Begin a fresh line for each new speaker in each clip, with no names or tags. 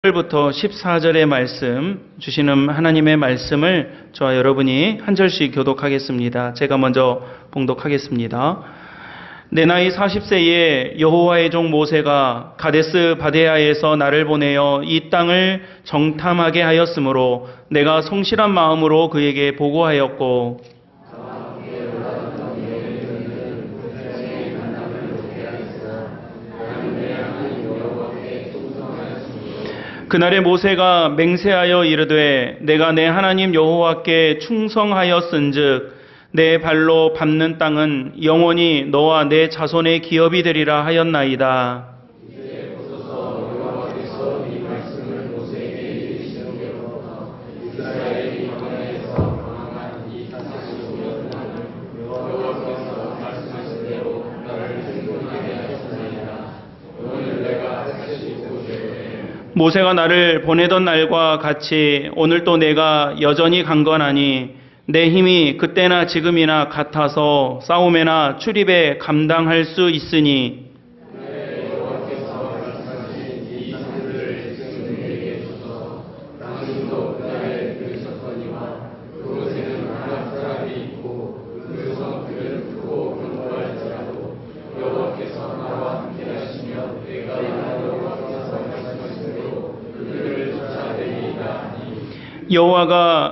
1절부터 14절의 말씀, 주시는 하나님의 말씀을 저와 여러분이 한 절씩 교독하겠습니다. 제가 먼저 봉독하겠습니다. 내 나이 40세에 여호와의 종 모세가 가데스 바데아에서 나를 보내어 이 땅을 정탐하게 하였으므로 내가 성실한 마음으로 그에게 보고하였고, 그날에 모세가 맹세하여 이르되 내가 내 하나님 여호와께 충성하였은즉 내 발로 밟는 땅은 영원히 너와 내 자손의 기업이 되리라 하였나이다. 모세가 나를 보내던 날과 같이 오늘 또 내가 여전히 강건하니 내 힘이 그때나 지금이나 같아서 싸움에나 출입에 감당할 수 있으니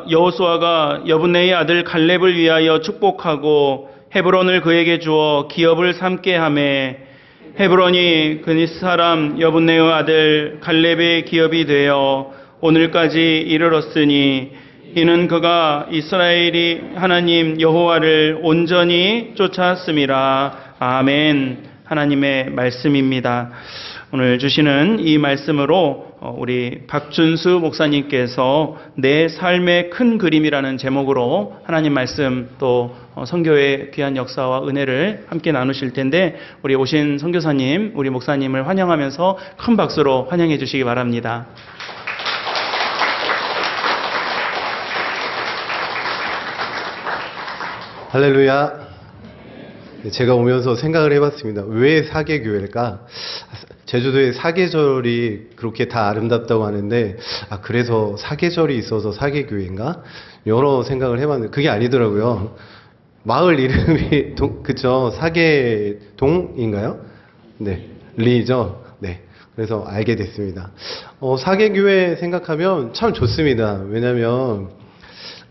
여호수아가 여분네의 아들 갈렙을 위하여 축복하고 헤브론을 그에게 주어 기업을 삼게 하매 헤브론이 그니스 사람 여분네의 아들 갈렙의 기업이 되어 오늘까지 이르렀으니 이는 그가 이스라엘이 하나님 여호와를 온전히 쫓았음이라. 아멘. 하나님의 말씀입니다. 오늘 주시는 이 말씀으로 우리 박준수 목사님께서 내 삶의 큰 그림이라는 제목으로 하나님 말씀 또 선교의 귀한 역사와 은혜를 함께 나누실 텐데, 우리 오신 선교사님, 우리 목사님을 환영하면서 큰 박수로 환영해 주시기 바랍니다.
할렐루야. 제가 오면서 생각을 해봤습니다. 왜 사계교회일까? 제주도에 사계절이 그렇게 다 아름답다고 하는데, 그래서 사계절이 있어서 사계교회인가? 여러 생각을 해봤는데 그게 아니더라고요. 마을 이름이 그쵸? 사계동인가요? 네, 리죠. 네, 그래서 알게 됐습니다. 사계교회 생각하면 참 좋습니다. 왜냐면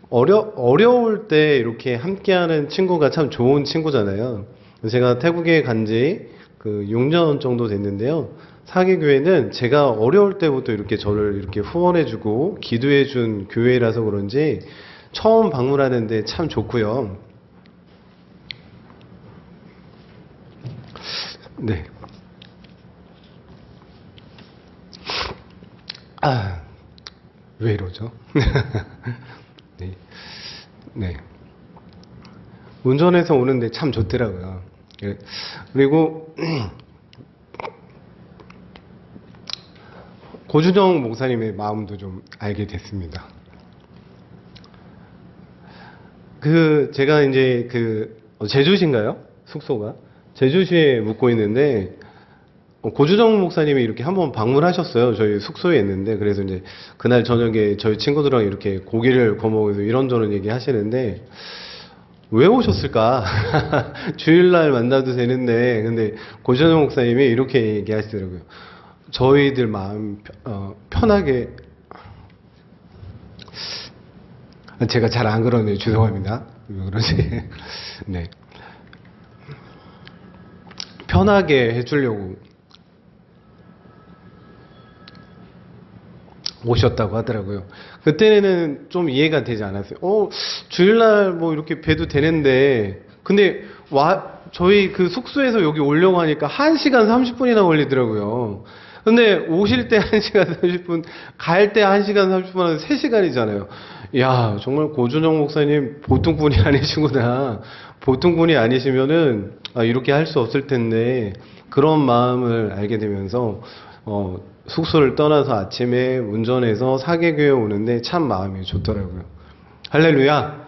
어려울 때 이렇게 함께하는 친구가 참 좋은 친구잖아요. 제가 태국에 간지 6년 정도 됐는데요. 사계교회는 제가 어려울 때부터 이렇게 저를 이렇게 후원해주고 기도해준 교회라서 그런지 처음 방문하는데 참 좋고요. 네. 왜 이러죠? 네. 네. 운전해서 오는데 참 좋더라고요. 그리고 고준영 목사님의 마음도 좀 알게 됐습니다. 제가 이제 제주시인가요? 숙소가 제주시에 묵고 있는데 고준영 목사님이 이렇게 한번 방문하셨어요. 저희 숙소에 있는데, 그래서 이제 그날 저녁에 저희 친구들이랑 이렇게 고기를 구워 먹으면서 이런저런 얘기 하시는데, 왜 오셨을까? 주일날 만나도 되는데, 근데 고준영 목사님이 이렇게 얘기하시더라고요. 저희들 마음 편하게, 제가 잘 안 그러네요. 죄송합니다. 왜 그러지? 네. 편하게 해주려고 오셨다고 하더라고요. 그때는 좀 이해가 되지 않았어요. 주일날 뭐 이렇게 뵈도 되는데, 근데 저희 숙소에서 여기 오려고 하니까 1시간 30분이나 걸리더라고요. 근데 오실 때 1시간 30분, 갈 때 1시간 30분 하면 3시간이잖아요. 야, 정말 고준영 목사님 보통 분이 아니시구나. 보통 분이 아니시면은 이렇게 할 수 없을 텐데, 그런 마음을 알게 되면서 숙소를 떠나서 아침에 운전해서 사계교회 오는데 참 마음이 좋더라고요. 할렐루야.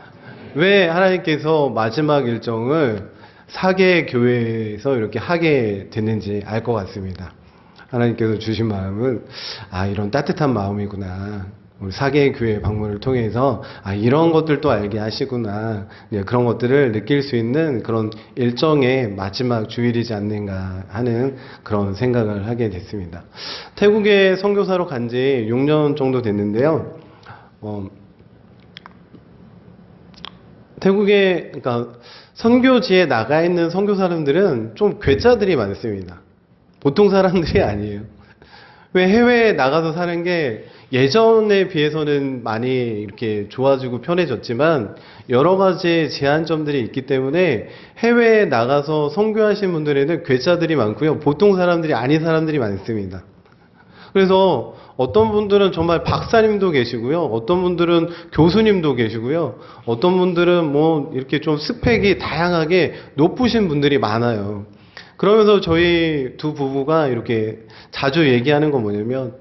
왜 하나님께서 마지막 일정을 사계교회에서 이렇게 하게 됐는지 알 것 같습니다. 하나님께서 주신 마음은 이런 따뜻한 마음이구나. 우리 사계의 교회 방문을 통해서 이런 것들도 알게 하시구나. 그런 것들을 느낄 수 있는 그런 일정의 마지막 주일이지 않는가 하는 그런 생각을 하게 됐습니다. 태국에 선교사로 간 지 6년 정도 됐는데요. 태국에 그러니까 선교지에 나가 있는 선교사님들은 좀 괴짜들이 많습니다. 보통 사람들이 아니에요. 왜 해외에 나가서 사는 게 예전에 비해서는 많이 이렇게 좋아지고 편해졌지만 여러 가지 제한점들이 있기 때문에 해외에 나가서 선교하신 분들에는 괴짜들이 많고요. 보통 사람들이 아닌 사람들이 많습니다. 그래서 어떤 분들은 정말 박사님도 계시고요. 어떤 분들은 교수님도 계시고요. 어떤 분들은 뭐 이렇게 좀 스펙이 다양하게 높으신 분들이 많아요. 그러면서 저희 두 부부가 이렇게 자주 얘기하는 건 뭐냐면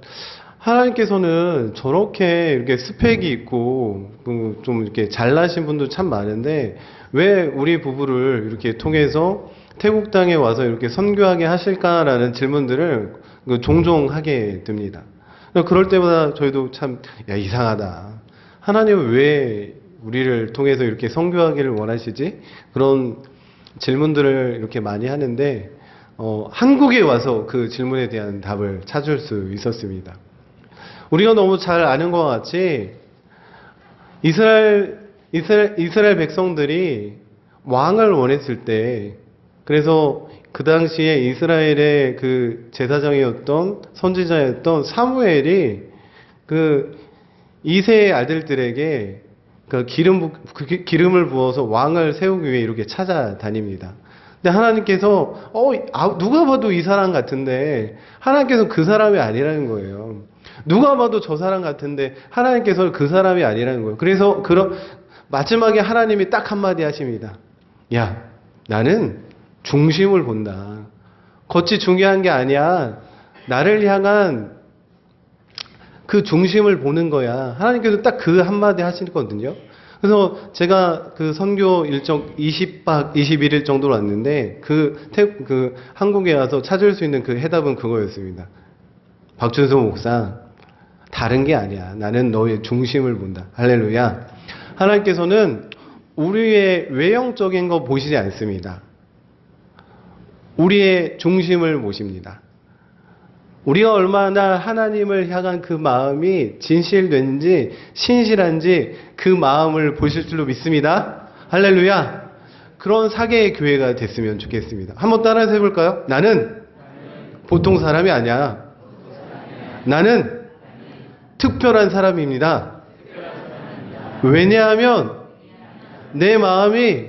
하나님께서는 저렇게 이렇게 스펙이 있고 좀 이렇게 잘나신 분도 참 많은데 왜 우리 부부를 이렇게 통해서 태국 땅에 와서 이렇게 선교하게 하실까라는 질문들을 종종 하게 됩니다. 그럴 때마다 저희도 참 이상하다. 하나님은 왜 우리를 통해서 이렇게 선교하기를 원하시지? 그런 질문들을 이렇게 많이 하는데 한국에 와서 그 질문에 대한 답을 찾을 수 있었습니다. 우리가 너무 잘 아는 것과 같이 이스라엘 백성들이 왕을 원했을 때 그래서 그 당시에 이스라엘의 그 제사장이었던 선지자였던 사무엘이 그 이세의 아들들에게 그 기름을 부어서 왕을 세우기 위해 이렇게 찾아다닙니다. 근데 하나님께서 누가 봐도 이 사람 같은데 하나님께서 그 사람이 아니라는 거예요. 누가 봐도 저 사람 같은데 하나님께서 그 사람이 아니라는 거예요. 그래서 마지막에 하나님이 딱 한마디 하십니다. 야, 나는 중심을 본다. 겉이 중요한 게 아니야. 나를 향한 그 중심을 보는 거야. 하나님께서 딱 그 한마디 하시거든요. 그래서 제가 그 선교 일정 20박 21일 정도로 왔는데 그 한국에 와서 찾을 수 있는 그 해답은 그거였습니다. 박준수 목사, 다른 게 아니야. 나는 너의 중심을 본다. 할렐루야. 하나님께서는 우리의 외형적인 거 보시지 않습니다. 우리의 중심을 보십니다. 우리가 얼마나 하나님을 향한 그 마음이 진실된지 신실한지 그 마음을 보실 줄로 믿습니다. 할렐루야. 그런 사계의 교회가 됐으면 좋겠습니다. 한번 따라서 해볼까요? 나는 보통 사람이 아니야. 나는 특별한 사람입니다. 왜냐하면 내 마음이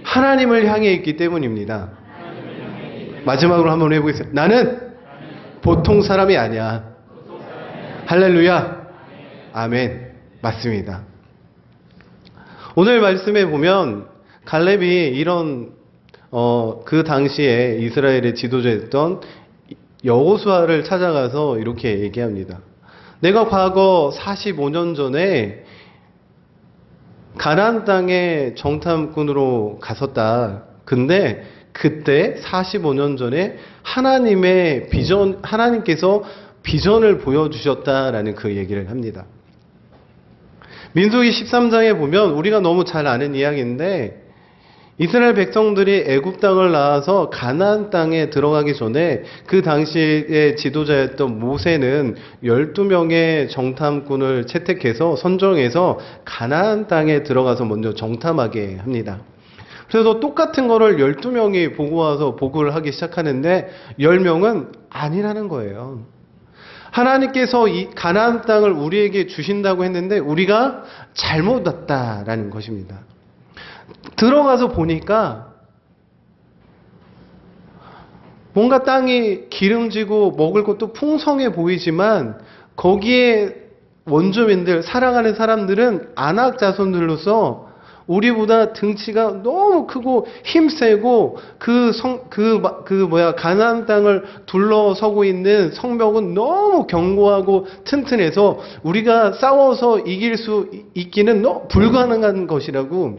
하나님을 향해 있기 때문입니다. 마지막으로 한번 해보겠습니다. 나는 보통 사람이 아니야. 할렐루야. 아멘. 맞습니다. 오늘 말씀에 보면 갈렙이 이런 그 당시에 이스라엘의 지도자였던 여호수아를 찾아가서 이렇게 얘기합니다. 내가 과거 45년 전에 가나안 땅에 정탐꾼으로 갔었다. 근데 그때 45년 전에 하나님께서 비전을 보여주셨다라는 그 얘기를 합니다. 민수기 13장에 보면 우리가 너무 잘 아는 이야기인데 이스라엘 백성들이 애굽 땅을 나와서 가나안 땅에 들어가기 전에 그 당시의 지도자였던 모세는 12명의 정탐꾼을 채택해서 선정해서 가나안 땅에 들어가서 먼저 정탐하게 합니다. 그래서 똑같은 거를 12명이 보고 와서 보고를 하기 시작하는데 10명은 아니라는 거예요. 하나님께서 이 가나안 땅을 우리에게 주신다고 했는데 우리가 잘못 왔다라는 것입니다. 들어가서 보니까 뭔가 땅이 기름지고 먹을 것도 풍성해 보이지만 거기에 원주민들, 살아가는 사람들은 아낙 자손들로서 우리보다 등치가 너무 크고 힘세고 가나안 땅을 둘러서고 있는 성벽은 너무 견고하고 튼튼해서 우리가 싸워서 이길 수 있기는 불가능한 것이라고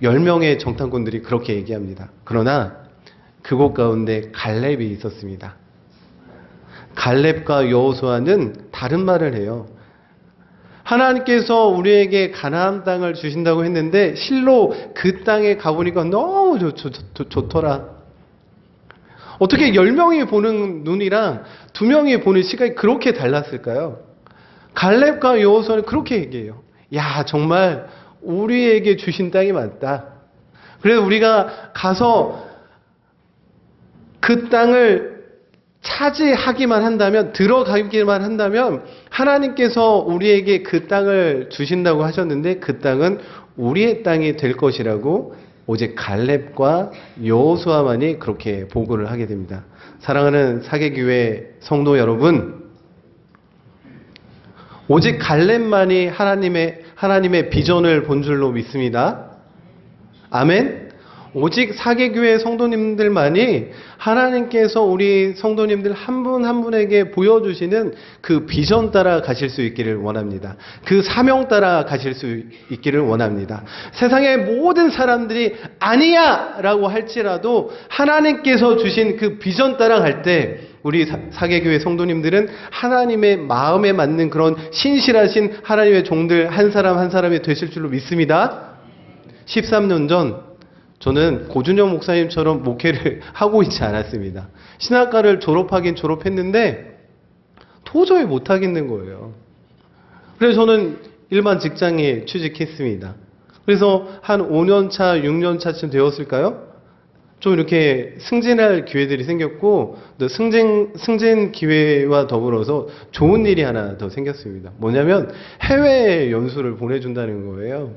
10명의 정탐꾼들이 그렇게 얘기합니다. 그러나 그곳 가운데 갈렙이 있었습니다. 갈렙과 여호수아는 다른 말을 해요. 하나님께서 우리에게 가나안 땅을 주신다고 했는데 실로 그 땅에 가보니까 너무 좋더라. 어떻게 10명이 보는 눈이랑 2명이 보는 시각이 그렇게 달랐을까요? 갈렙과 여호수아는 그렇게 얘기해요. 야, 정말 우리에게 주신 땅이 맞다. 그래서 우리가 가서 그 땅을 차지하기만 한다면, 들어가기만 한다면 하나님께서 우리에게 그 땅을 주신다고 하셨는데 그 땅은 우리의 땅이 될 것이라고 오직 갈렙과 여호수아만이 그렇게 보고를 하게 됩니다. 사랑하는 사개교회 성도 여러분, 오직 갈렙만이 하나님의 비전을 본 줄로 믿습니다. 아멘. 오직 사개교회 성도님들만이 하나님께서 우리 성도님들 한 분 한 분에게 보여주시는 그 비전 따라 가실 수 있기를 원합니다. 그 사명 따라 가실 수 있기를 원합니다. 세상의 모든 사람들이 아니야 라고 할지라도 하나님께서 주신 그 비전 따라 갈 때 우리 사개교회 성도님들은 하나님의 마음에 맞는 그런 신실하신 하나님의 종들 한 사람 한 사람이 되실 줄로 믿습니다. 13년 전 저는 고준영 목사님처럼 목회를 하고 있지 않았습니다. 신학과를 졸업하긴 졸업했는데 도저히 못하겠는 거예요. 그래서 저는 일반 직장에 취직했습니다. 그래서 한 5년차, 6년차쯤 되었을까요? 좀 이렇게 승진할 기회들이 생겼고, 또 승진 기회와 더불어서 좋은 일이 하나 더 생겼습니다. 뭐냐면 해외 연수를 보내준다는 거예요.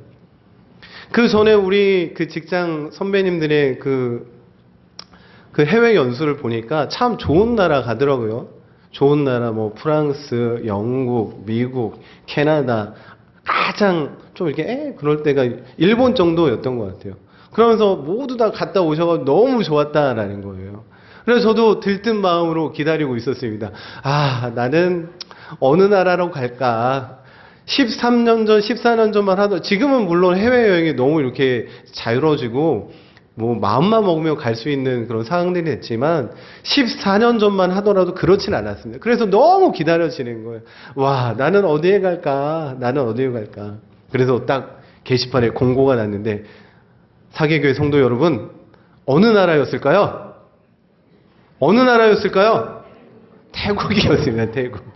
그 전에 우리 그 직장 선배님들의 그 해외 연수를 보니까 참 좋은 나라 가더라고요. 좋은 나라, 뭐 프랑스, 영국, 미국, 캐나다, 가장 좀 이렇게 그럴 때가 일본 정도였던 것 같아요. 그러면서 모두 다 갔다 오셔서 너무 좋았다라는 거예요. 그래서 저도 들뜬 마음으로 기다리고 있었습니다. 아, 나는 어느 나라로 갈까? 13년 전, 14년 전만 하던, 지금은 물론 해외여행이 너무 이렇게 자유로워지고, 뭐, 마음만 먹으면 갈 수 있는 그런 상황들이 됐지만, 14년 전만 하더라도 그렇진 않았습니다. 그래서 너무 기다려지는 거예요. 와, 나는 어디에 갈까? 나는 어디에 갈까? 그래서 딱 게시판에 공고가 났는데, 사개교회 성도 여러분, 어느 나라였을까요? 어느 나라였을까요? 태국이었습니다, 태국.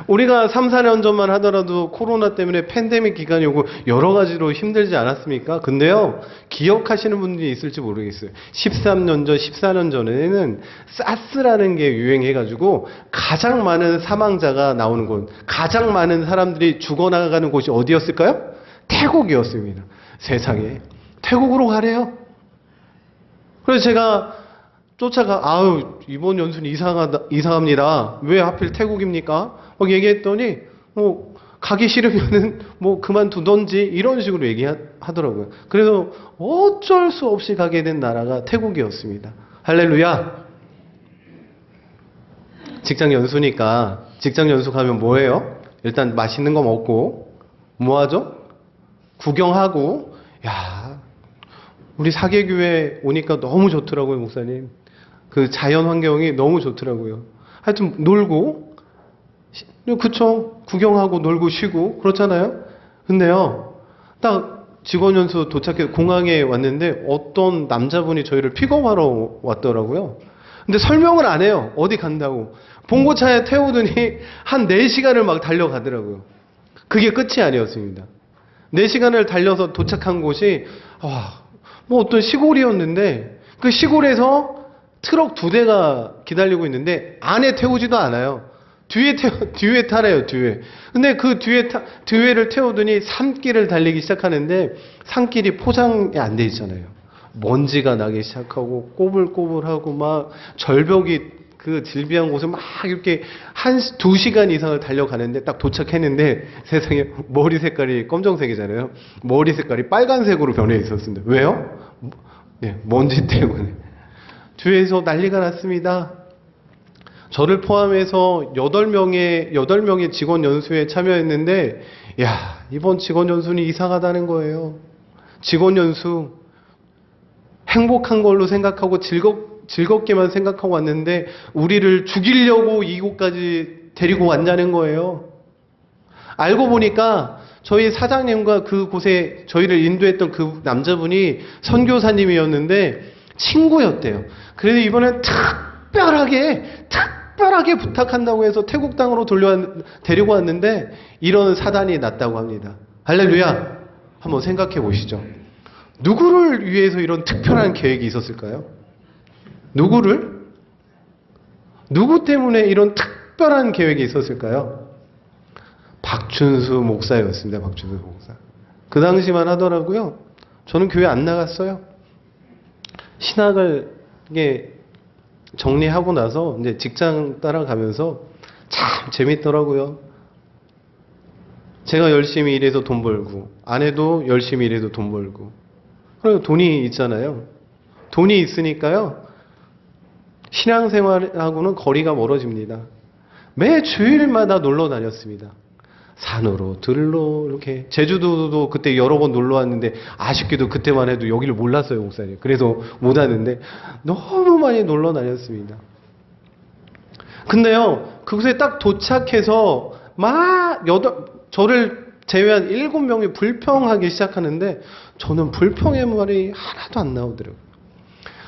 우리가 3, 4년 전만 하더라도 코로나 때문에 팬데믹 기간이 오고 여러 가지로 힘들지 않았습니까? 근데요, 기억하시는 분들이 있을지 모르겠어요. 13년 전, 14년 전에는 사스라는 게 유행해가지고 가장 많은 사망자가 나오는 곳, 가장 많은 사람들이 죽어나가는 곳이 어디였을까요? 태국이었습니다. 세상에. 태국으로 가래요. 그래서 제가 아유, 이번 연수는 이상합니다. 왜 하필 태국입니까? 막 얘기했더니, 가기 싫으면은, 그만두던지, 이런 식으로 얘기하더라고요. 그래서 어쩔 수 없이 가게 된 나라가 태국이었습니다. 할렐루야! 직장 연수니까, 직장 연수 가면 뭐 해요? 일단 맛있는 거 먹고, 뭐 하죠? 구경하고, 야, 우리 사개교회 오니까 너무 좋더라고요, 목사님. 그 자연 환경이 너무 좋더라고요. 하여튼 놀고, 그쵸? 구경하고 놀고 쉬고 그렇잖아요. 근데요, 딱 직원연수 도착해서 공항에 왔는데 어떤 남자분이 저희를 픽업하러 왔더라고요. 근데 설명을 안 해요. 어디 간다고. 봉고차에 태우더니 한 4시간을 막 달려가더라고요. 그게 끝이 아니었습니다. 4시간을 달려서 도착한 곳이 어떤 시골이었는데, 그 시골에서 트럭 2대가 기다리고 있는데 안에 태우지도 않아요. 뒤에 타래요, 뒤에. 근데 그 뒤에를 태우더니 산길을 달리기 시작하는데 산길이 포장이 안 돼 있잖아요. 먼지가 나기 시작하고 꼬불꼬불하고 막 절벽이 그 질비한 곳을 막 이렇게 2시간 이상을 달려가는데 딱 도착했는데 세상에 머리 색깔이 검정색이잖아요. 머리 색깔이 빨간색으로 변해 있었습니다. 왜요? 네, 먼지 때문에. 뒤에서 난리가 났습니다. 저를 포함해서 8명의 직원 연수에 참여했는데, 야, 이번 직원 연수는 이상하다는 거예요. 직원 연수, 행복한 걸로 생각하고 즐겁게만 생각하고 왔는데 우리를 죽이려고 이곳까지 데리고 왔냐는 거예요. 알고 보니까 저희 사장님과 그곳에 저희를 인도했던 그 남자분이 선교사님이었는데 친구였대요. 그래서 이번엔 특별하게 부탁한다고 해서 태국 땅으로 데리고 왔는데 이런 사단이 났다고 합니다. 할렐루야. 한번 생각해 보시죠. 누구를 위해서 이런 특별한 계획이 있었을까요? 누구를? 누구 때문에 이런 특별한 계획이 있었을까요? 박준수 목사였습니다. 박준수 목사. 그 당시만 하더라고요. 저는 교회 안 나갔어요. 신학을 이게 정리하고 나서 이제 직장 따라가면서 참 재밌더라고요. 제가 열심히 일해서 돈 벌고 아내도 열심히 일해서 돈 벌고 그리고 돈이 있잖아요. 돈이 있으니까요. 신앙생활하고는 거리가 멀어집니다. 매 주일마다 놀러 다녔습니다. 산으로 들로 이렇게 제주도도 그때 여러 번 놀러 왔는데 아쉽게도 그때만 해도 여기를 몰랐어요, 목사님. 그래서 못 왔는데 너무 많이 놀러 다녔습니다. 근데요, 그곳에 딱 도착해서 저를 제외한 7명이 불평하기 시작하는데 저는 불평의 말이 하나도 안 나오더라고요.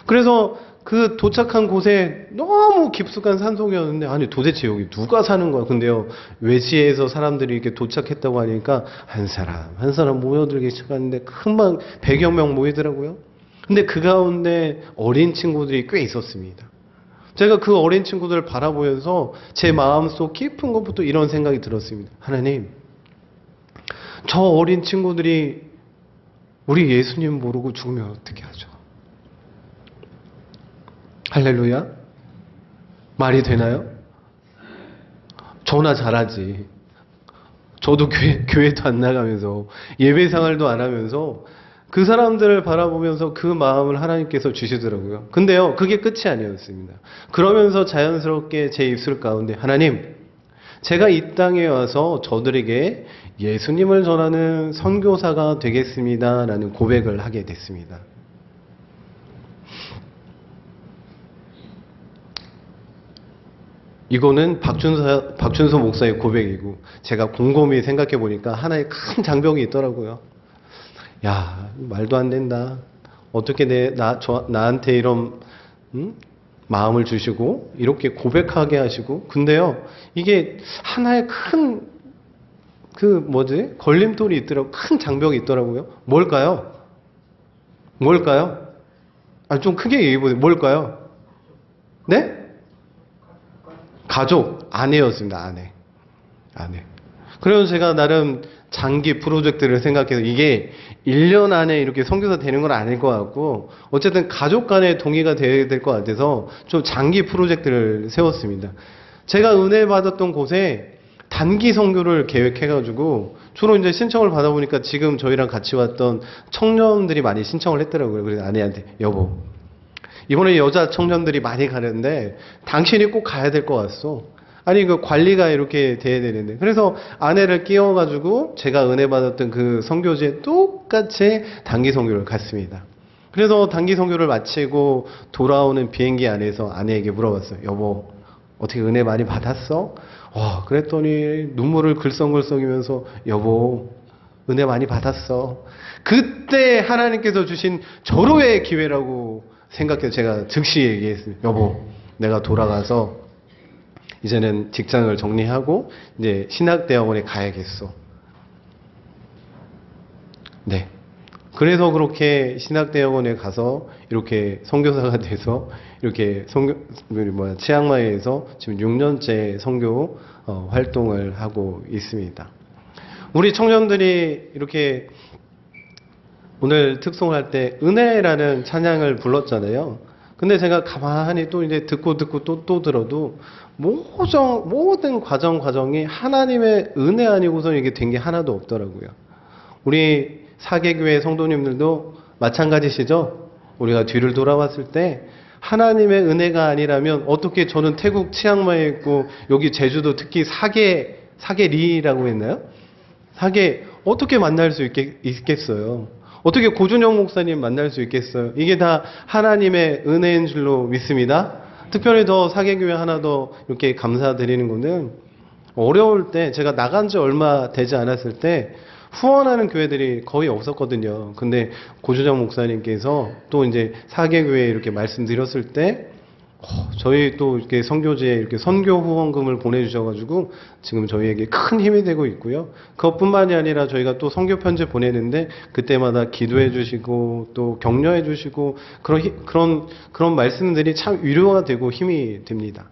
그래서 그 도착한 곳에 너무 깊숙한 산속이었는데 아니 도대체 여기 누가 사는 거야? 근데요 외지에서 사람들이 이렇게 도착했다고 하니까 한 사람 모여들기 시작하는데 금방 100여 명 모이더라고요. 근데 그 가운데 어린 친구들이 꽤 있었습니다. 제가 그 어린 친구들을 바라보면서 제 마음속 깊은 것부터 이런 생각이 들었습니다. 하나님, 저 어린 친구들이 우리 예수님 모르고 죽으면 어떻게 하죠? 할렐루야? 말이 되나요? 저나 잘하지. 저도 교회도 안 나가면서 예배 생활도 안 하면서 그 사람들을 바라보면서 그 마음을 하나님께서 주시더라고요. 근데요, 그게 끝이 아니었습니다. 그러면서 자연스럽게 제 입술 가운데 하나님, 제가 이 땅에 와서 저들에게 예수님을 전하는 선교사가 되겠습니다. 라는 고백을 하게 됐습니다. 이거는 박준서 목사의 고백이고 제가 곰곰이 생각해 보니까 하나의 큰 장벽이 있더라고요. 야, 말도 안 된다. 어떻게 나한테 이런 마음을 주시고 이렇게 고백하게 하시고 근데요 이게 하나의 큰 걸림돌이 있더라고요. 큰 장벽이 있더라고요. 뭘까요? 좀 크게 얘기해 보세요. 뭘까요? 네? 가족, 아내였습니다. 아내. 그래서 제가 나름 장기 프로젝트를 생각해서 이게 1년 안에 이렇게 선교사 되는 건 아닐 것 같고 어쨌든 가족 간의 동의가 돼야 될 것 같아서 좀 장기 프로젝트를 세웠습니다. 제가 은혜 받았던 곳에 단기 선교를 계획해가지고 주로 이제 신청을 받아보니까 지금 저희랑 같이 왔던 청년들이 많이 신청을 했더라고요. 그래서 아내한테 여보, 이번에 여자 청년들이 많이 가는데 당신이 꼭 가야 될 것 같소. 아니 그 관리가 이렇게 돼야 되는데 그래서 아내를 끼워가지고 제가 은혜 받았던 그 선교지에 똑같이 단기 선교를 갔습니다. 그래서 단기 선교를 마치고 돌아오는 비행기 안에서 아내에게 물어봤어요. 여보, 어떻게 은혜 많이 받았어? 그랬더니 눈물을 글썽글썽이면서 여보, 은혜 많이 받았어. 그때 하나님께서 주신 절호의 기회라고 생각해서 제가 즉시 얘기했습니다. 여보, 내가 돌아가서 이제는 직장을 정리하고 이제 신학대학원에 가야겠어. 네. 그래서 그렇게 신학대학원에 가서 이렇게 선교사가 돼서 이렇게 치앙마이에서 지금 6년째 선교 활동을 하고 있습니다. 우리 청년들이 이렇게 오늘 특송할 때 은혜라는 찬양을 불렀잖아요. 근데 제가 가만히 또 이제 듣고 또 들어도 모든 과정이 하나님의 은혜 아니고서 이게 된 게 하나도 없더라고요. 우리 사계교회 성도님들도 마찬가지시죠? 우리가 뒤를 돌아봤을 때 하나님의 은혜가 아니라면 어떻게 저는 태국 치앙마이에 있고 여기 제주도 특히 사계리라고 했나요? 사계 어떻게 만날 수 있겠어요? 어떻게 고준영 목사님 만날 수 있겠어요? 이게 다 하나님의 은혜인 줄로 믿습니다. 특별히 더 사계교회 하나 더 이렇게 감사드리는 거는 어려울 때 제가 나간 지 얼마 되지 않았을 때 후원하는 교회들이 거의 없었거든요. 근데 고준영 목사님께서 또 이제 사계교회에 이렇게 말씀드렸을 때 저희 또 이렇게 선교지에 이렇게 선교 후원금을 보내주셔가지고 지금 저희에게 큰 힘이 되고 있고요. 그것뿐만이 아니라 저희가 또 선교 편지 보내는데 그때마다 기도해 주시고 또 격려해 주시고 그런 말씀들이 참 위로가 되고 힘이 됩니다.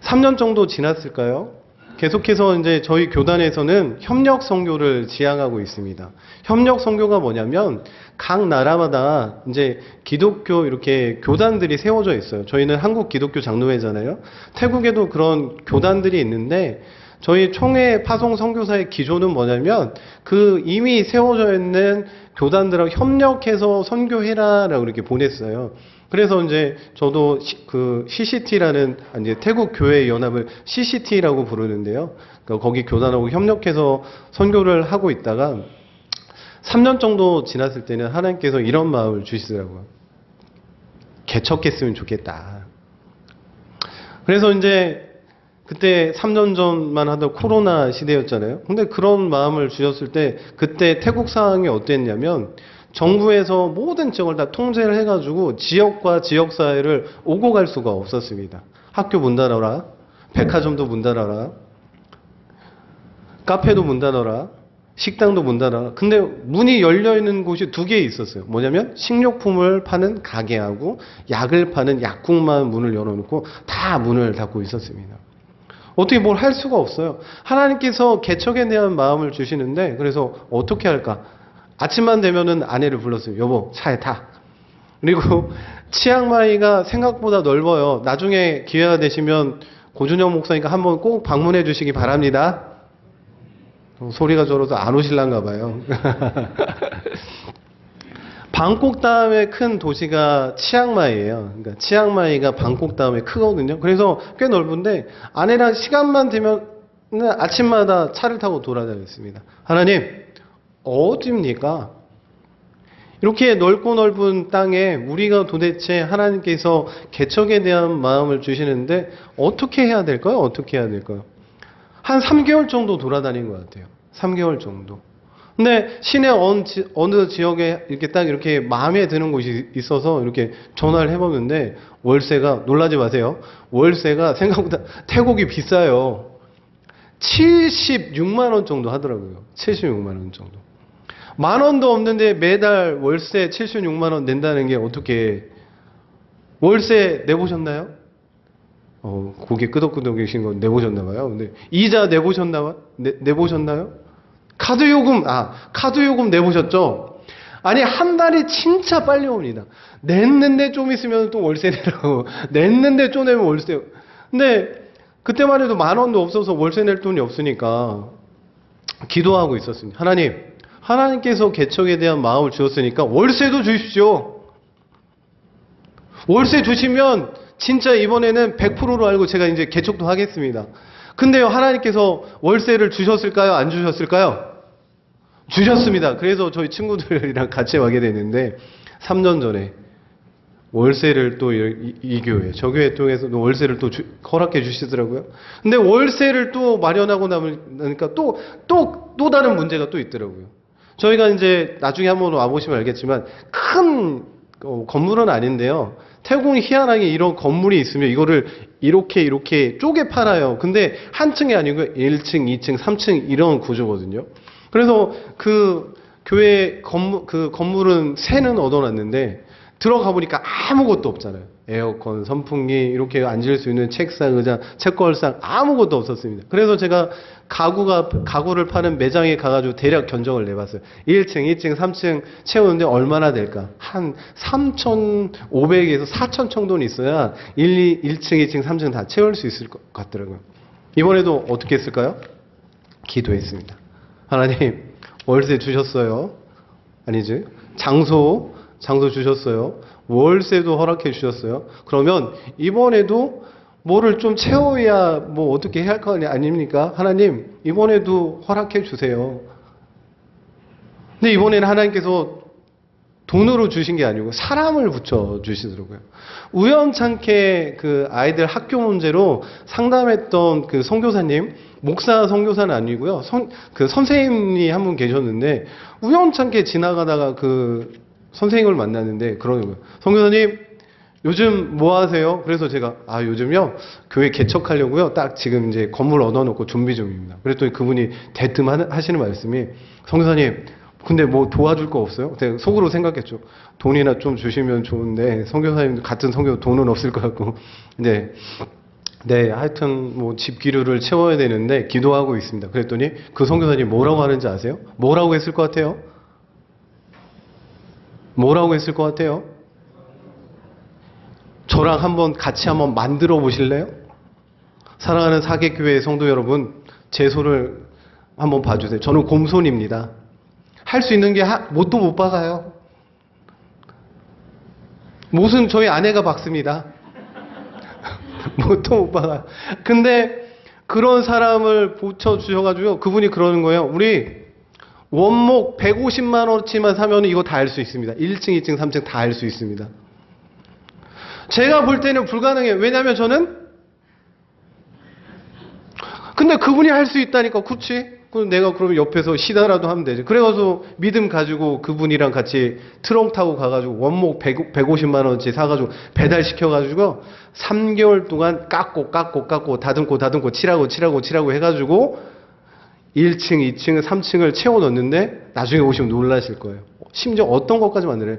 3년 정도 지났을까요? 계속해서 이제 저희 교단에서는 협력 선교를 지향하고 있습니다. 협력 선교가 뭐냐면 각 나라마다 이제 기독교 이렇게 교단들이 세워져 있어요. 저희는 한국 기독교 장로회잖아요. 태국에도 그런 교단들이 있는데 저희 총회 파송 선교사의 기조는 뭐냐면 그 이미 세워져 있는 교단들하고 협력해서 선교해라라고 이렇게 보냈어요. 그래서 이제 저도 그 CCT라는 이제 태국 교회 연합을 CCT라고 부르는데요. 그러니까 거기 교단하고 협력해서 선교를 하고 있다가 3년 정도 지났을 때는 하나님께서 이런 마음을 주시더라고요. 개척했으면 좋겠다. 그래서 이제 그때 3년 전만 하던 코로나 시대였잖아요. 근데 그런 마음을 주셨을 때 그때 태국 상황이 어땠냐면 정부에서 모든 지역을 다 통제를 해가지고 지역과 지역사회를 오고 갈 수가 없었습니다. 학교 문 닫아라, 백화점도 문 닫아라, 카페도 문 닫아라, 식당도 문 닫아라. 근데 문이 열려있는 곳이 2개 있었어요. 뭐냐면 식료품을 파는 가게하고 약을 파는 약국만 문을 열어놓고 다 문을 닫고 있었습니다. 어떻게 뭘 할 수가 없어요. 하나님께서 개척에 대한 마음을 주시는데 그래서 어떻게 할까? 아침만 되면은 아내를 불렀어요. 여보, 차에 타. 그리고 치앙마이가 생각보다 넓어요. 나중에 기회가 되시면 고준영 목사니까 한번 꼭 방문해 주시기 바랍니다. 소리가 저러서 안 오실란가 봐요. 방콕 다음에 큰 도시가 치앙마이예요. 그러니까 치앙마이가 방콕 다음에 크거든요. 그래서 꽤 넓은데 아내랑 시간만 되면 아침마다 차를 타고 돌아다녔습니다. 하나님, 어디입니까? 이렇게 넓고 넓은 땅에 우리가 도대체 하나님께서 개척에 대한 마음을 주시는데 어떻게 해야 될까요? 어떻게 해야 될까요? 한 3개월 정도 돌아다닌 것 같아요. 3개월 정도. 근데 시내 어느 지역에 이렇게 딱 이렇게 마음에 드는 곳이 있어서 이렇게 전화를 해보는데 월세가, 놀라지 마세요. 월세가 생각보다 태국이 비싸요. 76만 원 정도 하더라고요. 76만 원 정도. 10,000원도 없는데 매달 월세 76만 원 낸다는 게 어떻게, 월세 내보셨나요? 고개 끄덕끄덕 계신 거 내보셨나봐요. 근데 이자 내보셨나요? 카드 요금 내보셨죠? 아니, 한 달이 진짜 빨리 옵니다. 냈는데 좀 있으면 또 월세 내라고. 냈는데 좀 내면 월세. 근데 그때만 해도 10,000원도 없어서 월세 낼 돈이 없으니까 기도하고 있었습니다. 하나님께서 개척에 대한 마음을 주었으니까 월세도 주십시오. 월세 주시면 진짜 이번에는 100%로 알고 제가 이제 개척도 하겠습니다. 근데요, 하나님께서 월세를 주셨을까요? 안 주셨을까요? 주셨습니다. 그래서 저희 친구들이랑 같이 가게 됐는데 3년 전에 월세를 또 이 교회, 저 교회 통해서도 월세를 또 허락해 주시더라고요. 근데 월세를 또 마련하고 나니까 또 다른 문제가 또 있더라고요. 저희가 이제 나중에 한번 와보시면 알겠지만 큰 건물은 아닌데요. 태국이 희한하게 이런 건물이 있으면 이거를 이렇게 쪼개 팔아요. 근데 한 층이 아니고 1층, 2층, 3층 이런 구조거든요. 그래서 그 교회 건물은 새는 얻어놨는데 들어가 보니까 아무것도 없잖아요. 에어컨, 선풍기, 이렇게 앉을 수 있는 책상, 의자, 책걸상 아무것도 없었습니다. 그래서 제가 가구를 파는 매장에 가가지고 대략 견적을 내봤어요. 1층, 2층, 3층 채우는데 얼마나 될까? 한 3,500에서 4,000 정도는 있어야 1층, 2층, 3층 다 채울 수 있을 것 같더라고요. 이번에도 어떻게 했을까요? 기도했습니다. 하나님, 월세 주셨어요. 아니지? 장소 주셨어요. 월세도 허락해 주셨어요. 그러면 이번에도 뭐를 좀 채워야 뭐 어떻게 해야 할 거 아닙니까? 하나님, 이번에도 허락해 주세요. 근데 이번에는 하나님께서 돈으로 주신 게 아니고 사람을 붙여 주시더라고요. 우연찮게 그 아이들 학교 문제로 상담했던 그 선교사님, 목사 선교사는 아니고요. 그 선생님이 한 분 계셨는데 우연찮게 지나가다가 그 선생님을 만났는데 그러는 거예요. 선교사님, 요즘 뭐 하세요? 그래서 제가 요즘요 교회 개척하려고요. 딱 지금 이제 건물 얻어놓고 준비 중입니다. 그랬더니 그분이 대뜸 하시는 말씀이, 선교사님, 근데 뭐 도와줄 거 없어요? 제가 속으로 생각했죠. 돈이나 좀 주시면 좋은데 선교사님 같은 선교 돈은 없을 것 같고. 네, 하여튼 뭐 집 기류를 채워야 되는데 기도하고 있습니다. 그랬더니 그 선교사님 뭐라고 하는지 아세요? 뭐라고 했을 것 같아요? 뭐라고 했을 것 같아요? 저랑 같이 한번 만들어 보실래요? 사랑하는 사계교회 성도 여러분, 제 손을 한번 봐주세요. 저는 곰손입니다. 할 수 있는 게 못도 못 박아요. 못은 저희 아내가 박습니다. 못도 못 박아요. 근데 그런 사람을 붙여주셔가지고 그분이 그러는 거예요. 우리 원목 150만 원어치만 사면 이거 다 할 수 있습니다. 1층, 2층, 3층 다 할 수 있습니다. 제가 볼 때는 불가능해요. 왜냐하면 저는 근데 그분이 할 수 있다니까. 그치? 그럼 내가 그러면 옆에서 시다라도 하면 되죠. 그래가지고 믿음 가지고 그분이랑 같이 트렁 타고 가가지고 원목 150만 원어치 사가지고 배달시켜가지고 3개월 동안 깎고 다듬고 칠하고 해가지고 1층, 2층, 3층을 채워 넣었는데 나중에 오시면 놀라실 거예요. 심지어 어떤 것까지 만드나요?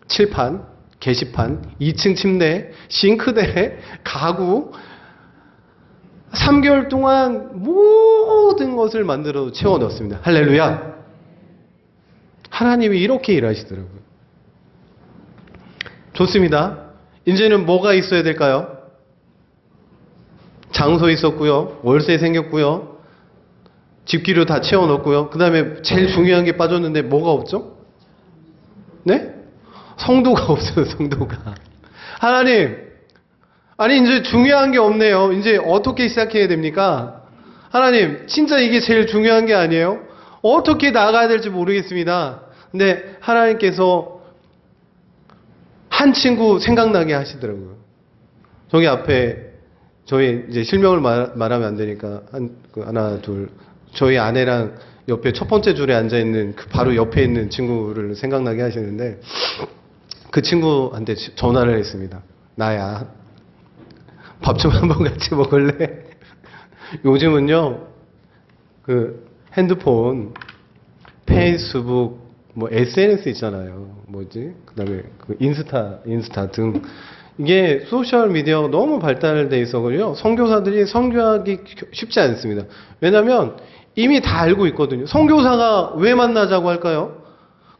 칠판, 게시판, 2층 침대, 싱크대, 가구, 3개월 동안 모든 것을 만들어 채워 넣었습니다. 할렐루야. 하나님이 이렇게 일하시더라고요. 좋습니다. 이제는 뭐가 있어야 될까요? 장소 있었고요. 월세 생겼고요. 집기류 다 채워 넣었고요. 그 다음에 제일 중요한 게 빠졌는데 뭐가 없죠? 네? 성도가 없어요. 성도가. 하나님, 아니 이제 중요한 게 없네요. 이제 어떻게 시작해야 됩니까? 하나님, 진짜 이게 제일 중요한 게 아니에요? 어떻게 나가야 될지 모르겠습니다. 근데 하나님께서 한 친구 생각나게 하시더라고요. 저기 앞에 저희 이제 실명을 말하면 안 되니까 하나 둘, 저희 아내랑 옆에 첫 번째 줄에 앉아 있는 그 바로 옆에 있는 친구를 생각나게 하시는데 그 친구한테 전화를 했습니다. 나야. 밥 좀 한번 같이 먹을래? 요즘은요, 그 핸드폰, 페이스북, 뭐 SNS 있잖아요. 뭐지? 그 다음에 그 인스타 등. 이게 소셜미디어가 너무 발달돼 있어서요. 선교사들이 선교하기 쉽지 않습니다. 왜냐면 이미 다 알고 있거든요. 선교사가 왜 만나자고 할까요?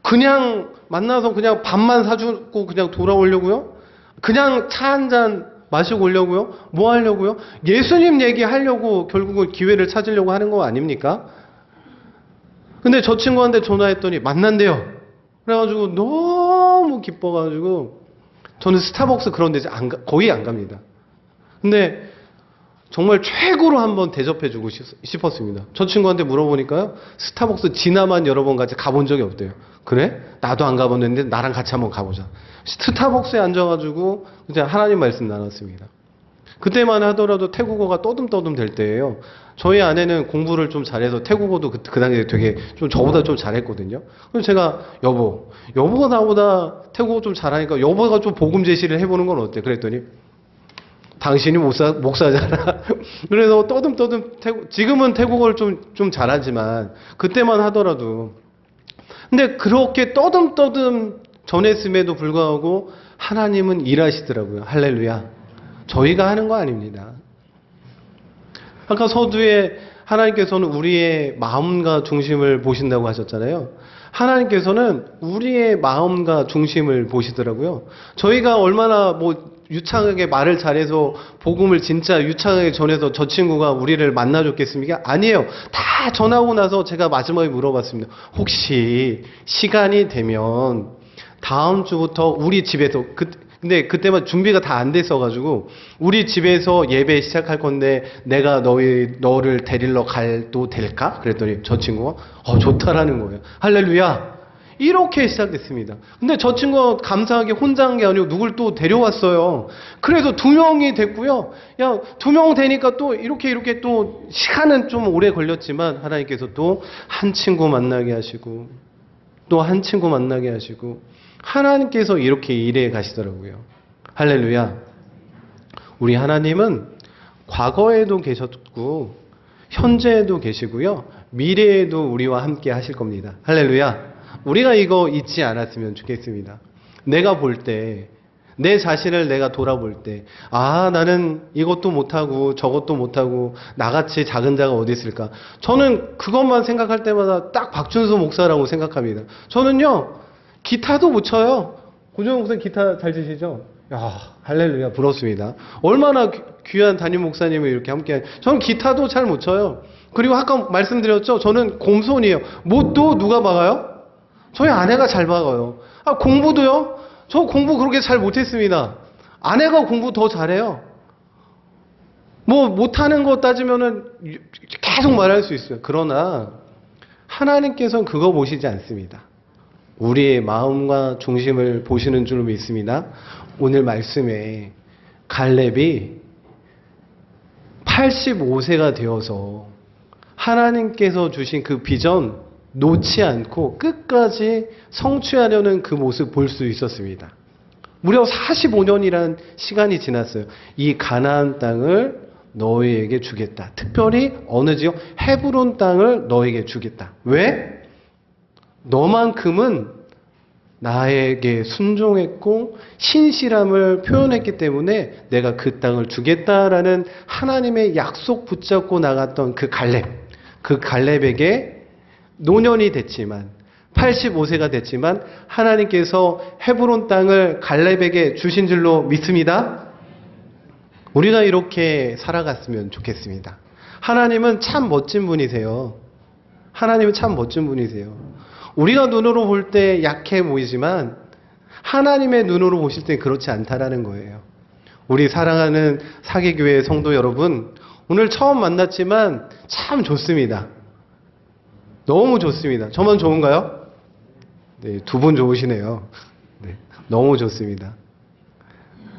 그냥 만나서 그냥 밥만 사주고 그냥 돌아오려고요? 그냥 차 한잔 마시고 오려고요? 뭐 하려고요? 예수님 얘기하려고 결국은 기회를 찾으려고 하는 거 아닙니까? 근데 저 친구한테 전화했더니 만난대요. 그래가지고 너무 기뻐가지고 저는 스타벅스 그런 데 거의 안 갑니다. 근데 정말 최고로 한번 대접해주고 싶었습니다. 저 친구한테 물어보니까요. 스타벅스 지나만 여러 번 같이 가본 적이 없대요. 그래? 나도 안 가봤는데 나랑 같이 한번 가보자. 스타벅스에 앉아가지고 그냥 하나님 말씀 나눴습니다. 그때만 하더라도 태국어가 떠듬떠듬 될 때예요. 저희 아내는 공부를 좀 잘해서 태국어도 그 당시에 되게 좀 저보다 좀 잘했거든요. 그래서 제가 여보가 나보다 태국어 좀 잘하니까 여보가 좀 복음 제시를 해보는 건 어때? 그랬더니 당신이 목사잖아. 그래서 떠듬떠듬 지금은 태국어를 좀 잘하지만 그때만 하더라도 근데 그렇게 떠듬떠듬 전했음에도 불구하고 하나님은 일하시더라고요. 할렐루야. 저희가 하는 거 아닙니다. 아까 서두에 하나님께서는 우리의 마음과 중심을 보신다고 하셨잖아요. 하나님께서는 우리의 마음과 중심을 보시더라고요. 저희가 얼마나 유창하게 말을 잘해서 복음을 진짜 유창하게 전해서 저 친구가 우리를 만나줬겠습니까? 아니에요. 다 전하고 나서 제가 마지막에 물어봤습니다. 혹시 시간이 되면 다음 주부터 우리 집에서 근데 그때만 준비가 다 안 됐어가지고 우리 집에서 예배 시작할 건데 내가 너를 데리러 가도 될까? 그랬더니 저 친구가 좋다라는 거예요. 할렐루야. 이렇게 시작됐습니다. 근데 저 친구가 감사하게 혼자 한 게 아니고 누굴 또 데려왔어요. 그래서 2명이 됐고요. 야, 2명 되니까 또 이렇게 또 시간은 좀 오래 걸렸지만 하나님께서 또 한 친구 만나게 하시고 또 한 친구 만나게 하시고 하나님께서 이렇게 일해 가시더라고요. 할렐루야. 우리 하나님은 과거에도 계셨고 현재에도 계시고요. 미래에도 우리와 함께 하실 겁니다. 할렐루야. 우리가 이거 잊지 않았으면 좋겠습니다. 내가 볼 때, 내 자신을 내가 돌아볼 때, 아, 나는 이것도 못하고 저것도 못하고 나같이 작은 자가 어디 있을까? 저는 그것만 생각할 때마다 딱 박준수 목사라고 생각합니다. 저는요, 기타도 못 쳐요. 고정 목사님 기타 잘 치시죠? 야, 할렐루야, 부럽습니다. 얼마나 귀한 담임 목사님을 이렇게 함께, 저는 기타도 잘 못 쳐요. 그리고 아까 말씀드렸죠? 저는 곰손이에요. 못도 누가 막아요? 저희 아내가 잘 막아요. 아, 공부도요? 저 공부 그렇게 잘 못했습니다. 아내가 공부 더 잘해요. 뭐 못하는 거 따지면은 계속 말할 수 있어요. 그러나 하나님께서는 그거 보시지 않습니다. 우리의 마음과 중심을 보시는 줄 믿습니다. 오늘 말씀에 갈렙이 85세가 되어서 하나님께서 주신 그 비전 놓지 않고 끝까지 성취하려는 그 모습 볼 수 있었습니다. 무려 45년이란 시간이 지났어요. 이 가나안 땅을 너희에게 주겠다. 특별히 어느 지역? 헤브론 땅을 너에게 주겠다. 왜? 너만큼은 나에게 순종했고 신실함을 표현했기 때문에 내가 그 땅을 주겠다라는 하나님의 약속 붙잡고 나갔던 그 갈렙. 그 갈렙에게 노년이 됐지만 85세가 됐지만 하나님께서 헤브론 땅을 갈렙에게 주신 줄로 믿습니다. 우리가 이렇게 살아갔으면 좋겠습니다. 하나님은 참 멋진 분이세요. 하나님은 참 멋진 분이세요. 우리가 눈으로 볼 때 약해 보이지만 하나님의 눈으로 보실 때 그렇지 않다라는 거예요. 우리 사랑하는 사계교회 성도 여러분, 오늘 처음 만났지만 참 좋습니다. 너무 좋습니다. 저만 좋은가요? 네, 2분 좋으시네요. 네, 너무 좋습니다.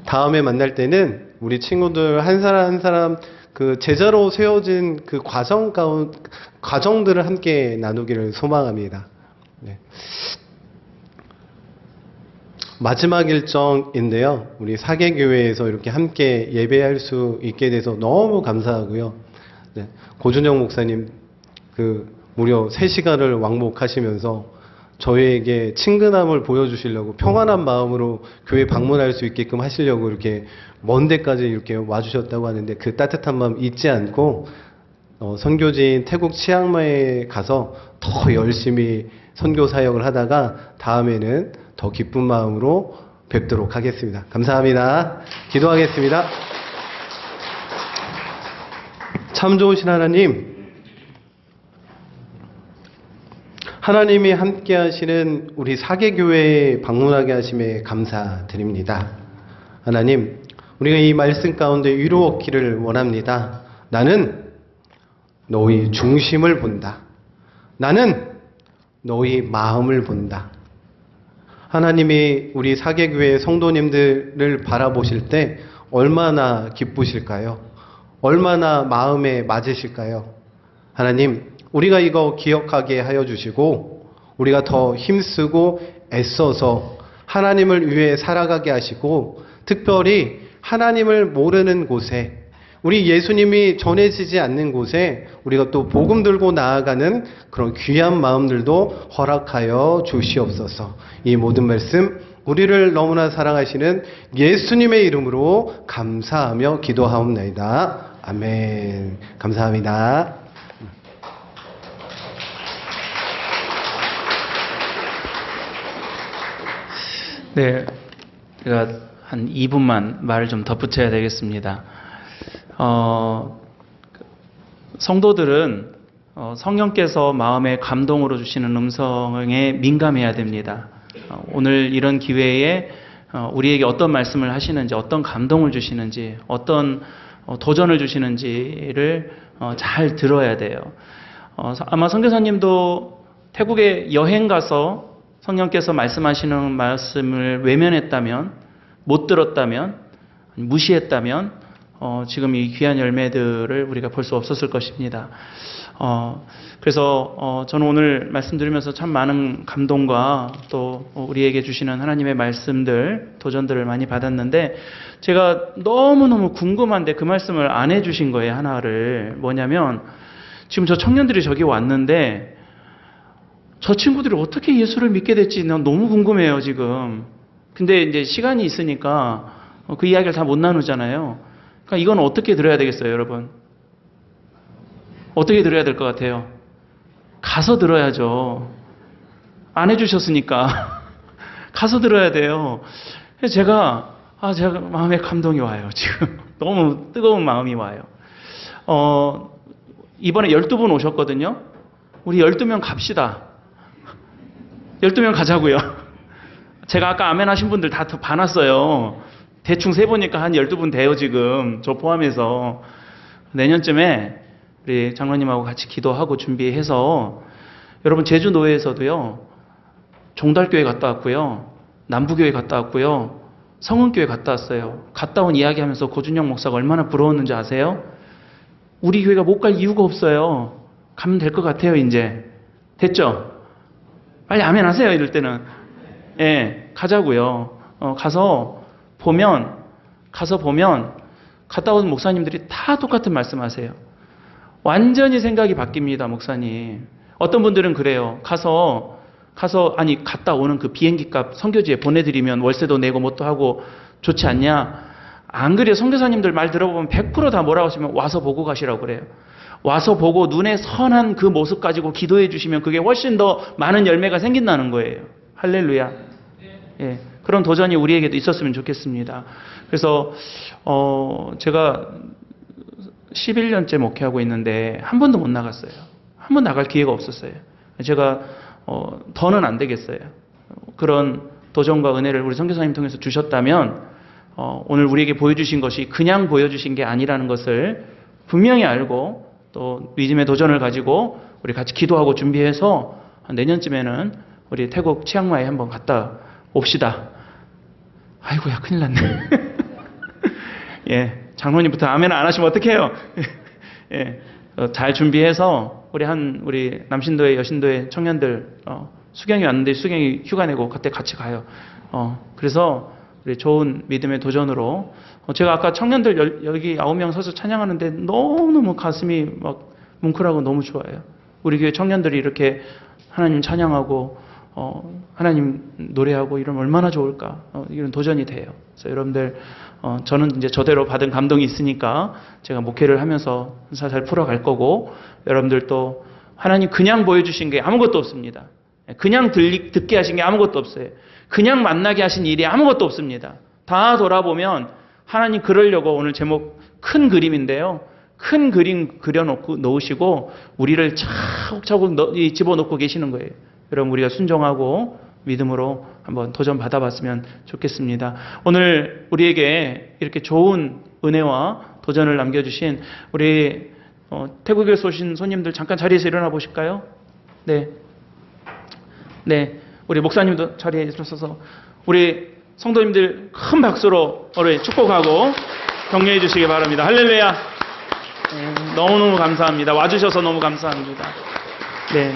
다음에 만날 때는 우리 친구들 한 사람 한 사람 그 제자로 세워진 그 과정들을 함께 나누기를 소망합니다. 네. 마지막 일정인데요. 우리 사계교회에서 이렇게 함께 예배할 수 있게 돼서 너무 감사하고요. 네. 고준영 목사님 무려 3시간을 왕복하시면서 저희에게 친근함을 보여주시려고 평안한 마음으로 교회 방문할 수 있게끔 하시려고 이렇게 먼 데까지 이렇게 와주셨다고 하는데 그 따뜻한 마음 잊지 않고 선교지인 태국 치앙마이에 가서 더 열심히 선교 사역을 하다가 다음에는 더 기쁜 마음으로 뵙도록 하겠습니다. 감사합니다. 기도하겠습니다. 참 좋으신 하나님, 하나님이 함께 하시는 우리 사계교회에 방문하게 하심에 감사드립니다. 하나님, 우리가 이 말씀 가운데 이루었기를 원합니다. 나는 너희 중심을 본다. 나는 너희 마음을 본다. 하나님이 우리 사계교회 성도님들을 바라보실 때 얼마나 기쁘실까요? 얼마나 마음에 맞으실까요? 하나님, 우리가 이거 기억하게 하여 주시고 우리가 더 힘쓰고 애써서 하나님을 위해 살아가게 하시고 특별히 하나님을 모르는 곳에 우리 예수님이 전해지지 않는 곳에 우리가 또 복음 들고 나아가는 그런 귀한 마음들도 허락하여 주시옵소서. 이 모든 말씀 우리를 너무나 사랑하시는 예수님의 이름으로 감사하며 기도하옵나이다. 아멘. 감사합니다.
네, 제가 한 2분만 말을 좀 덧붙여야 되겠습니다. 성도들은 성령께서 마음에 감동으로 주시는 음성에 민감해야 됩니다. 오늘 이런 기회에 우리에게 어떤 말씀을 하시는지, 어떤 감동을 주시는지, 어떤 도전을 주시는지를 잘 들어야 돼요. 아마 선교사님도 태국에 여행 가서 성령께서 말씀하시는 말씀을 외면했다면, 못 들었다면, 무시했다면 지금 이 귀한 열매들을 우리가 볼 수 없었을 것입니다. 그래서 저는 오늘 말씀드리면서 참 많은 감동과 또 우리에게 주시는 하나님의 말씀들, 도전들을 많이 받았는데, 제가 너무너무 궁금한데 그 말씀을 안 해주신 거예요. 하나를. 뭐냐면 지금 저 청년들이 저기 왔는데 저 친구들이 어떻게 예수를 믿게 될지 난 너무 궁금해요 지금. 근데 이제 시간이 있으니까 그 이야기를 다 못 나누잖아요. 그러니까 이건 어떻게 들어야 되겠어요, 여러분? 어떻게 들어야 될 것 같아요? 가서 들어야죠. 안 해주셨으니까 가서 들어야 돼요. 그래서 제가 마음에 감동이 와요 지금. 너무 뜨거운 마음이 와요. 이번에 12분 오셨거든요. 우리 12명 갑시다. 12명 가자고요. 제가 아까 아멘 하신 분들 다 봐놨어요. 대충 세보니까 한 12분 돼요 지금. 저 포함해서. 내년쯤에 우리 장로님하고 같이 기도하고 준비해서, 여러분 제주 노회에서도요, 종달교회 갔다 왔고요, 남부교회 갔다 왔고요, 성은교회 갔다 왔어요. 갔다 온 이야기하면서 고준영 목사가 얼마나 부러웠는지 아세요? 우리 교회가 못 갈 이유가 없어요. 가면 될 것 같아요 이제. 됐죠? 빨리 아멘 하세요 이럴 때는. 예, 가자고요. 가서 보면 갔다 온 목사님들이 다 똑같은 말씀하세요. 완전히 생각이 바뀝니다, 목사님. 어떤 분들은 그래요. 갔다 오는 그 비행기 값 선교지에 보내드리면 월세도 내고 뭣도 하고 좋지 않냐? 안 그래요. 선교사님들 말 들어보면 100% 다 뭐라고 하시면 와서 보고 가시라고 그래요. 와서 보고 눈에 선한 그 모습 가지고 기도해 주시면 그게 훨씬 더 많은 열매가 생긴다는 거예요. 할렐루야. 예, 그런 도전이 우리에게도 있었으면 좋겠습니다. 그래서 제가 11년째 목회하고 있는데 한 번도 못 나갔어요. 한 번 나갈 기회가 없었어요. 제가 더는 안 되겠어요. 그런 도전과 은혜를 우리 선교사님 통해서 주셨다면 오늘 우리에게 보여주신 것이 그냥 보여주신 게 아니라는 것을 분명히 알고, 또 믿음의 도전을 가지고 우리 같이 기도하고 준비해서 내년쯤에는 우리 태국 치앙마이에 한번 갔다 옵시다. 아이고야 큰일 났네. 예, 장로님부터 아멘 안 하시면 어떡해요? 예, 잘 준비해서 우리 남신도의 여신도의 청년들 수경이 왔는데 수경이 휴가 내고 그때 같이 가요. 그래서 우리 좋은 믿음의 도전으로, 제가 아까 청년들 여기 9명 서서 찬양하는데 너무너무 가슴이 막 뭉클하고 너무 좋아요. 우리 교회 청년들이 이렇게 하나님 찬양하고 하나님 노래하고 이러면 얼마나 좋을까. 이런 도전이 돼요. 그래서 여러분들, 저는 이제 저대로 받은 감동이 있으니까 제가 목회를 하면서 살살 풀어갈 거고, 여러분들도 하나님 그냥 보여주신 게 아무것도 없습니다. 그냥 듣게 하신 게 아무것도 없어요. 그냥 만나게 하신 일이 아무것도 없습니다. 다 돌아보면 하나님 그러려고, 오늘 제목 큰 그림인데요, 큰 그림 놓으시고 우리를 차곡차곡 집어넣고 계시는 거예요. 여러분, 우리가 순종하고 믿음으로 한번 도전 받아봤으면 좋겠습니다. 오늘 우리에게 이렇게 좋은 은혜와 도전을 남겨주신 우리 태국에서 오신 손님들, 잠깐 자리에서 일어나 보실까요? 네. 우리 목사님도 자리에 일어서서 우리 성도님들 큰 박수로 우리 축복하고 격려해 주시기 바랍니다. 할렐루야. 너무너무 감사합니다. 와주셔서 너무 감사합니다. 네.